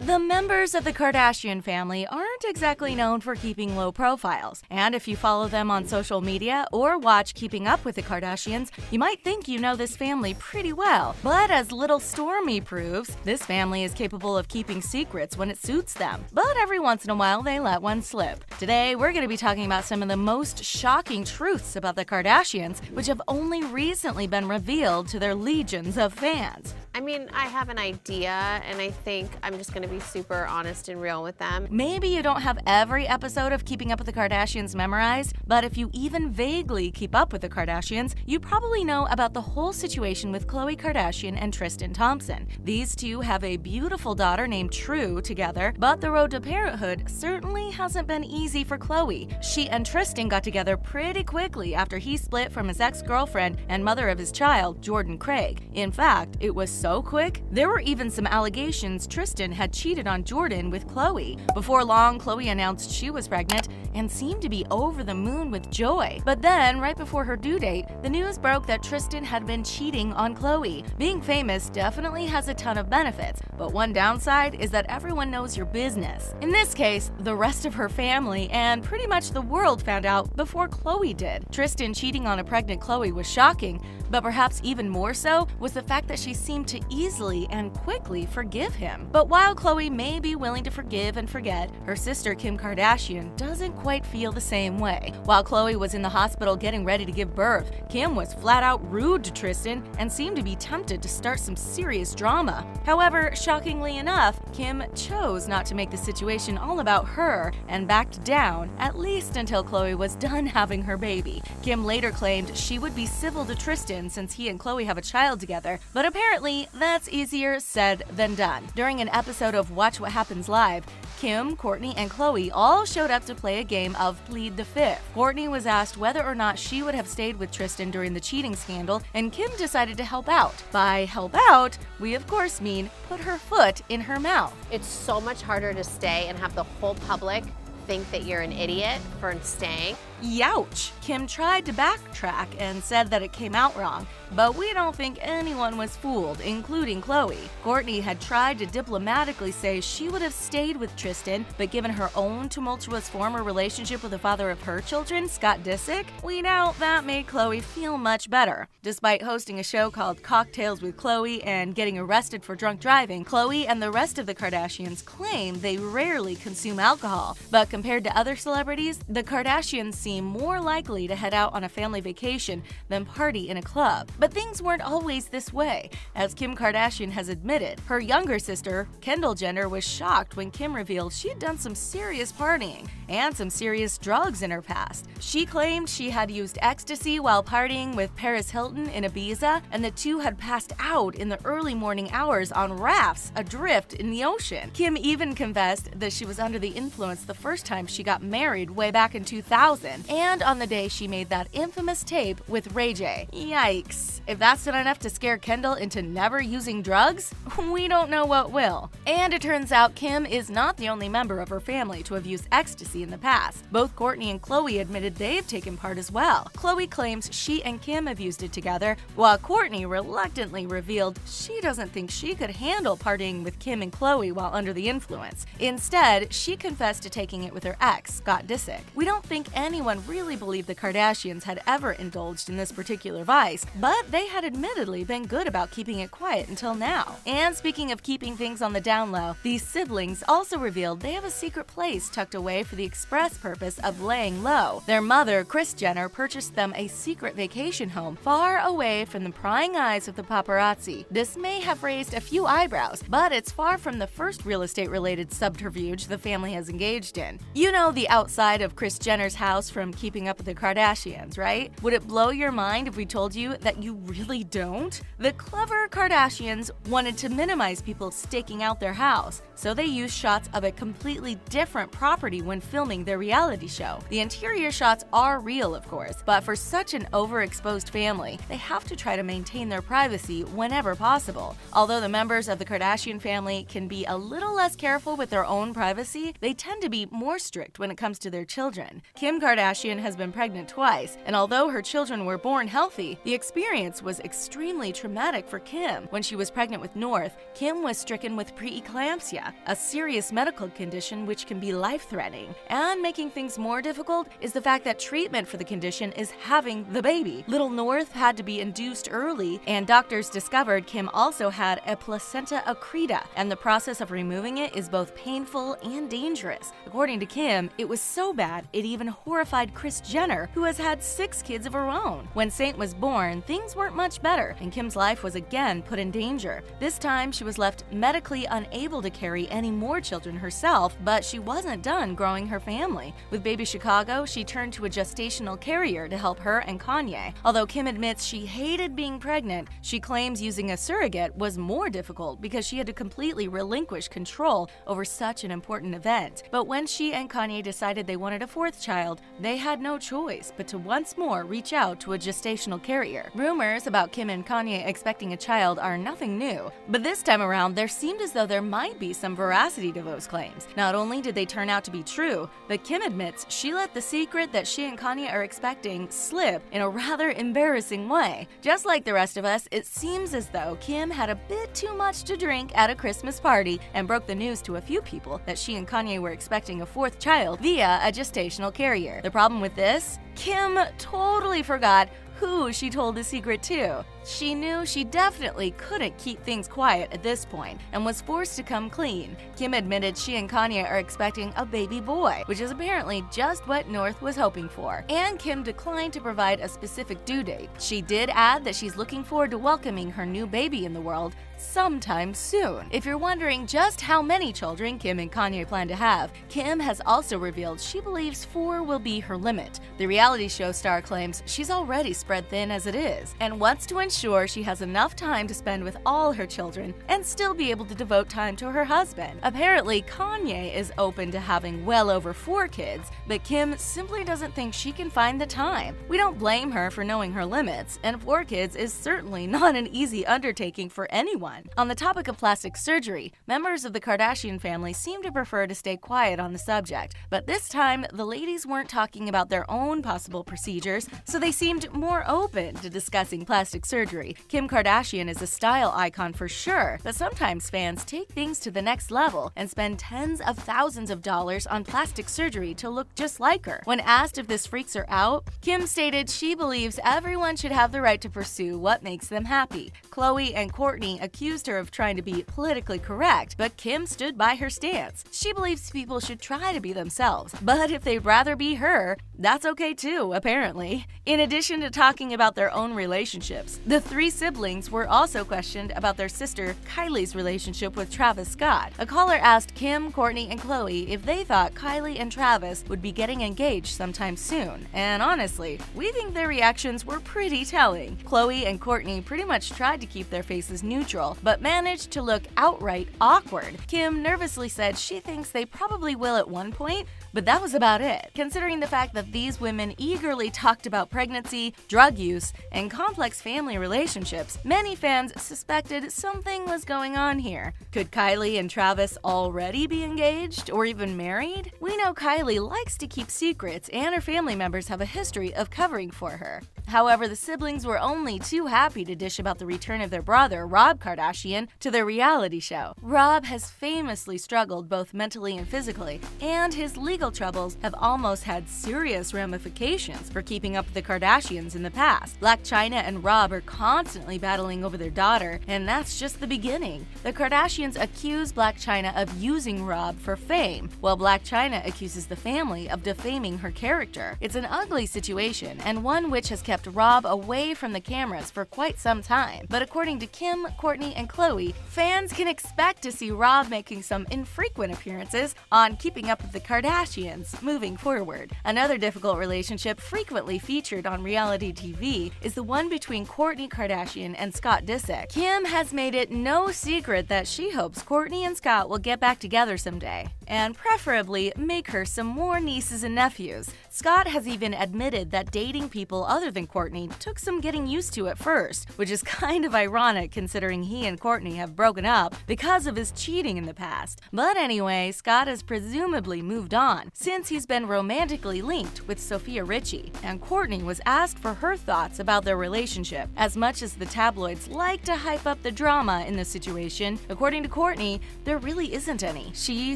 The members of the Kardashian family aren't exactly known for keeping low profiles, and if you follow them on social media or watch Keeping Up with the Kardashians, you might think you know this family pretty well. But as little Stormy proves, this family is capable of keeping secrets when it suits them. But every once in a while, they let one slip. Today, we're going to be talking about some of the most shocking truths about the Kardashians, which have only recently been revealed to their legions of fans. I mean, I have an idea, and I think I'm just going to be super honest and real with them. Maybe you don't have every episode of Keeping Up with the Kardashians memorized, but if you even vaguely keep up with the Kardashians, you probably know about the whole situation with Khloe Kardashian and Tristan Thompson. These two have a beautiful daughter named True together, but the road to parenthood certainly hasn't been easy for Khloe. She and Tristan got together pretty quickly after he split from his ex-girlfriend and mother of his child, Jordan Craig. In fact, it was so quick, there were even some allegations Tristan had cheated on Jordan with Khloe. Before long, Khloe announced she was pregnant and seemed to be over the moon with joy. But then, right before her due date, the news broke that Tristan had been cheating on Khloe. Being famous definitely has a ton of benefits, but one downside is that everyone knows your business. In this case, the rest of her family and pretty much the world found out before Khloe did. Tristan cheating on a pregnant Khloe was shocking, but perhaps even more so was the fact that she seemed to easily and quickly forgive him. But while Khloe may be willing to forgive and forget, her sister Kim Kardashian doesn't quite feel the same way. While Khloe was in the hospital getting ready to give birth, Kim was flat out rude to Tristan and seemed to be tempted to start some serious drama. However, shockingly enough, Kim chose not to make the situation all about her and backed down, at least until Khloe was done having her baby. Kim later claimed she would be civil to Tristan since he and Khloe have a child together, but apparently that's easier said than done. During an episode of Watch What Happens Live, Kim, Kourtney, and Khloe all showed up to play a game of Plead the Fifth. Kourtney was asked whether or not she would have stayed with Tristan during the cheating scandal, and Kim decided to help out. By help out, we of course mean put her foot in her mouth. It's so much harder to stay and have the whole public think that you're an idiot for staying. Youch! Kim tried to backtrack and said that it came out wrong, but we don't think anyone was fooled, including Khloe. Kourtney had tried to diplomatically say she would have stayed with Tristan, but given her own tumultuous former relationship with the father of her children, Scott Disick, we know that made Khloe feel much better. Despite hosting a show called Cocktails with Khloe and getting arrested for drunk driving, Khloe and the rest of the Kardashians claim they rarely consume alcohol. But compared to other celebrities, the Kardashians seem more likely to head out on a family vacation than party in a club. But things weren't always this way. As Kim Kardashian has admitted, her younger sister, Kendall Jenner, was shocked when Kim revealed she'd done some serious partying and some serious drugs in her past. She claimed she had used ecstasy while partying with Paris Hilton in Ibiza, and the two had passed out in the early morning hours on rafts adrift in the ocean. Kim even confessed that she was under the influence the first time she got married way back in 2000. And on the day she made that infamous tape with Ray J. Yikes. If that's not enough to scare Kendall into never using drugs, we don't know what will. And it turns out Kim is not the only member of her family to have used ecstasy in the past. Both Kourtney and Khloe admitted they've taken part as well. Khloe claims she and Kim have used it together, while Kourtney reluctantly revealed she doesn't think she could handle partying with Kim and Khloe while under the influence. Instead, she confessed to taking it with her ex, Scott Disick. We don't think anyone really believed the Kardashians had ever indulged in this particular vice, but they had admittedly been good about keeping it quiet until now. And speaking of keeping things on the down low, these siblings also revealed they have a secret place tucked away for the express purpose of laying low. Their mother, Kris Jenner, purchased them a secret vacation home far away from the prying eyes of the paparazzi. This may have raised a few eyebrows, but it's far from the first real estate-related subterfuge the family has engaged in. You know the outside of Kris Jenner's house from Keeping Up with the Kardashians, right? Would it blow your mind if we told you that you really don't? The clever Kardashians wanted to minimize people staking out their house, so they used shots of a completely different property when filming their reality show. The interior shots are real, of course, but for such an overexposed family, they have to try to maintain their privacy whenever possible. Although the members of the Kardashian family can be a little less careful with their own privacy, they tend to be more strict when it comes to their children. Kim Kardashian Kardashian has been pregnant twice, and although her children were born healthy, the experience was extremely traumatic for Kim. When she was pregnant with North, Kim was stricken with preeclampsia, a serious medical condition which can be life-threatening. And making things more difficult is the fact that treatment for the condition is having the baby. Little North had to be induced early, and doctors discovered Kim also had a placenta accreta, and the process of removing it is both painful and dangerous. According to Kim, it was so bad it even horrified Kris Jenner, who has had 6 kids of her own. When Saint was born, things weren't much better, and Kim's life was again put in danger. This time, she was left medically unable to carry any more children herself, but she wasn't done growing her family. With baby Chicago, she turned to a gestational carrier to help her and Kanye. Although Kim admits she hated being pregnant, she claims using a surrogate was more difficult because she had to completely relinquish control over such an important event. But when she and Kanye decided they wanted a 4th child, they had no choice but to once more reach out to a gestational carrier. Rumors about Kim and Kanye expecting a child are nothing new, but this time around there seemed as though there might be some veracity to those claims. Not only did they turn out to be true, but Kim admits she let the secret that she and Kanye are expecting slip in a rather embarrassing way. Just like the rest of us, it seems as though Kim had a bit too much to drink at a Christmas party and broke the news to a few people that she and Kanye were expecting a 4th child via a gestational carrier. The problem with this? Kim totally forgot who she told the secret to. She knew she definitely couldn't keep things quiet at this point and was forced to come clean. Kim admitted she and Kanye are expecting a baby boy, which is apparently just what North was hoping for. And Kim declined to provide a specific due date. She did add that she's looking forward to welcoming her new baby in the world sometime soon. If you're wondering just how many children Kim and Kanye plan to have, Kim has also revealed she believes 4 will be her limit. The reality show star claims she's already spread thin as it is and wants to ensure she has enough time to spend with all her children and still be able to devote time to her husband. Apparently, Kanye is open to having well over 4 kids, but Kim simply doesn't think she can find the time. We don't blame her for knowing her limits, and 4 kids is certainly not an easy undertaking for anyone. On the topic of plastic surgery, members of the Kardashian family seem to prefer to stay quiet on the subject, but this time the ladies weren't talking about their own possible procedures, so they seemed more open to discussing plastic surgery. Kim Kardashian is a style icon for sure, but sometimes fans take things to the next level and spend tens of thousands of dollars on plastic surgery to look just like her. When asked if this freaks her out, Kim stated she believes everyone should have the right to pursue what makes them happy. Khloe and Kourtney accused her of trying to be politically correct, but Kim stood by her stance. She believes people should try to be themselves, but if they'd rather be her, that's okay too, apparently. In addition to talking about their own relationships, the 3 siblings were also questioned about their sister Kylie's relationship with Travis Scott. A caller asked Kim, Kourtney, and Khloe if they thought Kylie and Travis would be getting engaged sometime soon, and honestly, we think their reactions were pretty telling. Khloe and Kourtney pretty much tried to keep their faces neutral, but managed to look outright awkward. Kim nervously said she thinks they probably will at one point, but that was about it. Considering the fact that these women eagerly talked about pregnancy, drug use, and complex family relationships, many fans suspected something was going on here. Could Kylie and Travis already be engaged or even married? We know Kylie likes to keep secrets, and her family members have a history of covering for her. However, the siblings were only too happy to dish about the return of their brother, Rob Kardashian, to their reality show. Rob has famously struggled both mentally and physically, and his legal troubles have almost had serious ramifications for keeping up with the Kardashians in the past. Blac Chyna and Rob are constantly battling over their daughter, and that's just the beginning. The Kardashians accuse Blac Chyna of using Rob for fame, while Blac Chyna accuses the family of defaming her character. It's an ugly situation, and one which has kept Rob away from the cameras for quite some time. But according to Kim, Kourtney, and Khloe, fans can expect to see Rob making some infrequent appearances on Keeping Up with the Kardashians moving forward. Another difficult relationship frequently featured on reality TV is the one between Kourtney Kourtney Kardashian and Scott Disick. Kim has made it no secret that she hopes Kourtney and Scott will get back together someday, and preferably make her some more nieces and nephews. Scott has even admitted that dating people other than Kourtney took some getting used to at first, which is kind of ironic considering he and Kourtney have broken up because of his cheating in the past. But anyway, Scott has presumably moved on, since he's been romantically linked with SOPHIA RICHIE, and Kourtney was asked for her thoughts about their relationship. As much as the tabloids like to hype up the drama in the situation, according to Kourtney, there really isn't any. She,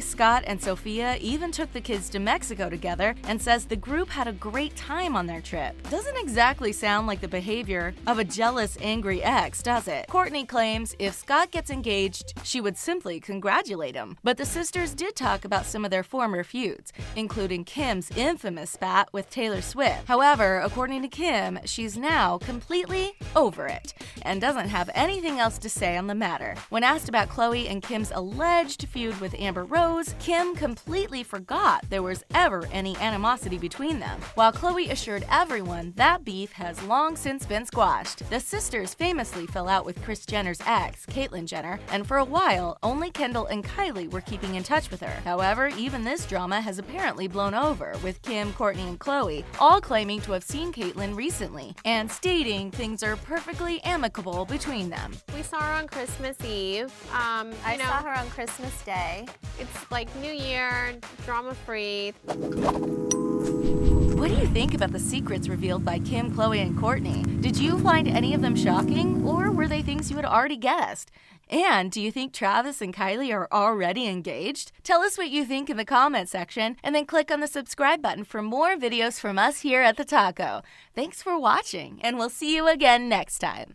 Scott, and SOPHIA even took the kids to Mexico together and says the group had a great time on their trip. Doesn't exactly sound like the behavior of a jealous, angry ex, does it? Kourtney claims if Scott gets engaged, she would simply congratulate him. But the sisters did talk about some of their former feuds, including Kim's infamous spat with Taylor Swift. However, according to Kim, she's now completely over it and doesn't have anything else to say on the matter. When asked about Khloe and Kim's alleged feud with Amber Rose, Kim completely forgot there was ever any animosity between them, while Khloe assured everyone that beef has long since been squashed. The sisters famously fell out with Kris Jenner's ex, Caitlyn Jenner, and for a while, only Kendall and Kylie were keeping in touch with her. However, even this drama has apparently blown over, with Kim, Kourtney, and Khloe all claiming to have seen Caitlyn recently and stating things are perfectly amicable between them. We saw her on Christmas Eve. I saw her on Christmas Day. It's like New Year, drama-free. What do you think about the secrets revealed by Kim, Khloe, and Kourtney? Did you find any of them shocking, or were they things you had already guessed? And do you think Travis and Kylie are already engaged? Tell us what you think in the comment section, and then click on the subscribe button for more videos from us here at The Taco. Thanks for watching, and we'll see you again next time.